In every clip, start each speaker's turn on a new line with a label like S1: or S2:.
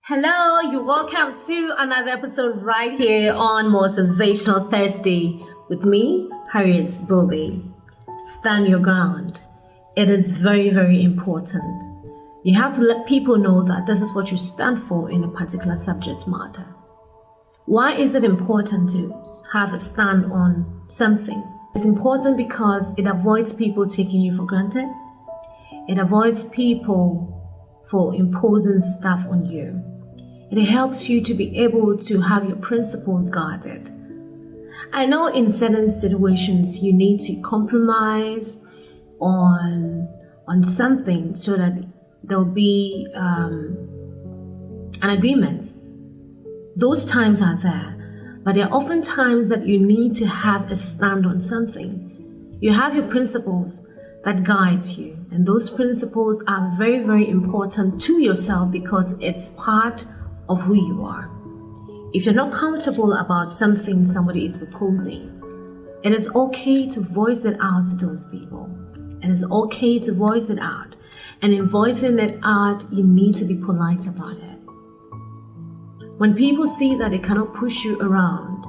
S1: Hello, you're welcome to another episode right here on Motivational Thursday with me, Harriet, Brobbey. Stand your ground. It is very, very important. You have to let people know that this is what you stand for in a particular subject matter. Why is it important to have a stand on something? It's important because it avoids people taking you for granted. It avoids people for imposing stuff on you. It helps you to be able to have your principles guarded. I know in certain situations you need to compromise on something so that there'll be an agreement. Those times are there, but there are often times that you need to have a stand on something. You have your principles that guide you, and those principles are very, very important to yourself because it's part of who you are. If you're not comfortable about something somebody is proposing, it is okay to voice it out to those people. It is okay to voice it out. And in voicing it out, you need to be polite about it. When people see that they cannot push you around,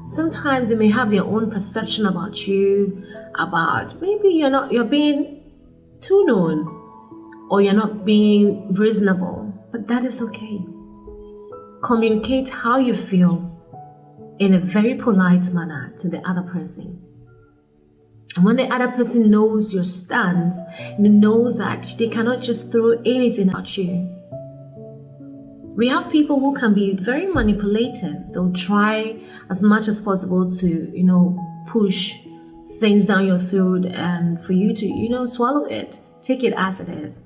S1: sometimes they may have their own perception about you, about maybe you're being too known or you're not being reasonable, but that is okay. Communicate how you feel in a very polite manner to the other person. And when the other person knows your stance, you know that they cannot just throw anything at you. We have people who can be very manipulative. They'll try as much as possible to, push things down your throat and for you to, swallow it, take it as it is.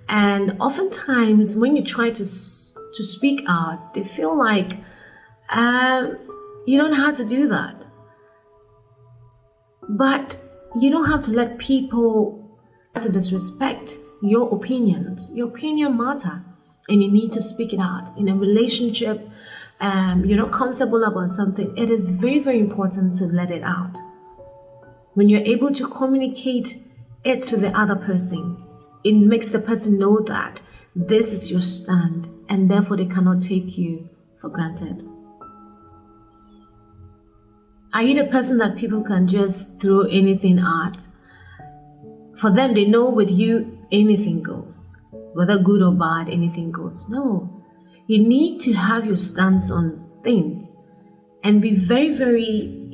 S1: And oftentimes when you try to speak out, they feel like you don't have to do that. But you don't have to let people to disrespect your opinions. Your opinion matter, and you need to speak it out. In a relationship, you're not comfortable about something, it is very, very important to let it out. When you're able to communicate it to the other person, it makes the person know that this is your stand and therefore they cannot take you for granted. Are you the person that people can just throw anything at? For them, they know with you, anything goes. Whether good or bad, anything goes. No. You need to have your stance on things and be very, very,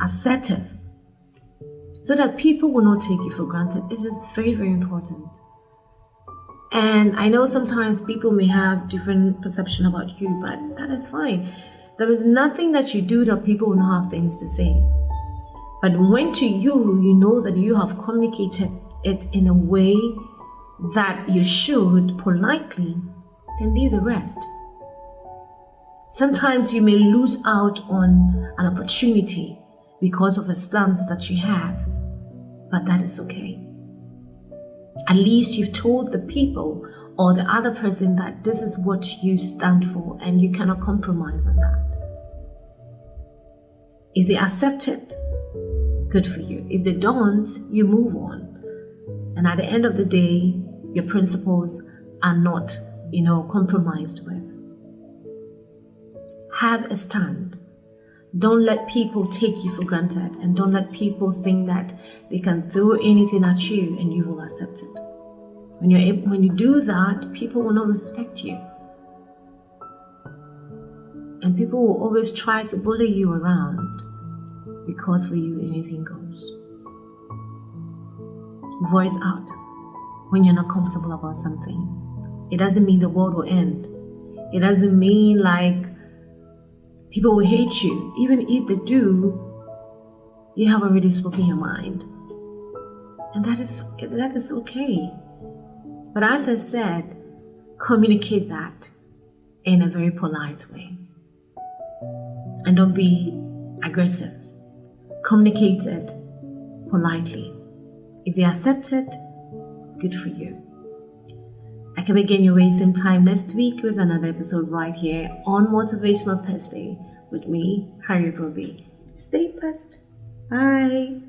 S1: assertive, so that people will not take you for granted. It is very, very important. And I know sometimes people may have different perception about you, but that is fine. There is nothing that you do that people will not have things to say. But when to you know that you have communicated it in a way that you should politely, then leave the rest. Sometimes you may lose out on an opportunity because of a stance that you have, but that is okay. At least you've told the people or the other person that this is what you stand for and you cannot compromise on that. If they accept it, good for you. If they don't, you move on. And at the end of the day, your principles are not, compromised with. Have a stand. Don't let people take you for granted, and don't let people think that they can throw anything at you and you will accept it. When you do that, people will not respect you. And people will always try to bully you around because for you, anything goes. Voice out when you're not comfortable about something. It doesn't mean the world will end. It doesn't mean like people will hate you. Even if they do, you have already spoken your mind. And that is okay. But as I said, communicate that in a very polite way. And don't be aggressive. Communicate it politely. If they accept it, good for you. I can begin your way same time next week with another episode right here on Motivational Thursday with me, Harriet Brobbey. Stay blessed. Bye.